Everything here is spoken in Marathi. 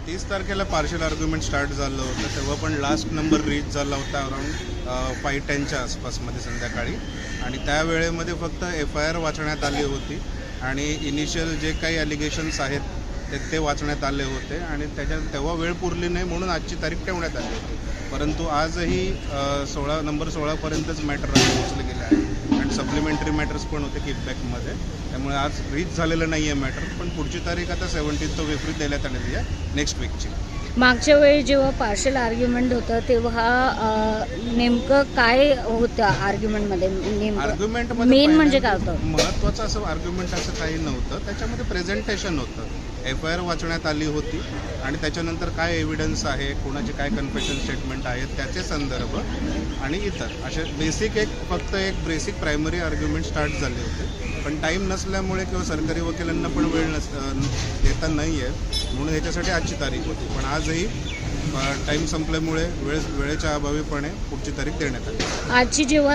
30 तारखेला पार्शल आर्ग्युमेंट स्टार्ट झालं होतं, तेव्हा पण लास्ट नंबर रीच झाला होता अराउंड 5:10च्या आसपासमध्ये संध्याकाळी. आणि त्या वेळेमध्ये फक्त FIR वाचण्यात आली होती आणि इनिशियल जे काही ॲलिगेशन्स आहेत ते वाचण्यात आले होते आणि तेव्हा वेळ पुरली नाही म्हणून आजची तारीख ठेवण्यात आली होती. परंतु आजही नंबर 16पर्यंतच मॅटर पोहोचले गेले आहे आणि सप्लिमेंटरी मॅटर्स पण होते किकबॅकमध्ये. त्यामुळे आज रीच झालेलं नाही आहे मॅटर, पण पुढची तारीख आता 17 एप्रिल देण्यात आलेली आहे नेक्स्ट वीकची. मागच्या वेळी जेव्हा पार्शल आर्ग्युमेंट होतं तेव्हा नेमकं काय होतं आर्ग्युमेंटमध्ये? नेमकं मेन म्हणजे काय होतं? महत्त्वाचं असं आर्ग्युमेंट असं काही नव्हतं, त्याच्यामध्ये प्रेझेंटेशन होतं. FIR वाचण्यात आली होती आणि त्याच्यानंतर काय एव्हिडन्स आहे, कोणाचे काय कन्फेशन स्टेटमेंट आहेत त्याचे संदर्भ आणि इतर असे फक्त एक बेसिक प्रायमरी आर्ग्युमेंट स्टार्ट झाले होते. पण टाईम नसल्यामुळे किंवा सरकारी वकिलांना पण वेळ देता नाही आहे म्हणून ह्याच्यासाठी आजची तारीख होती. पण आजही टाईम संपल्यामुळे वेळेच्या अभावीपणे पुढची तारीख देण्यात आली. आजची जेव्हा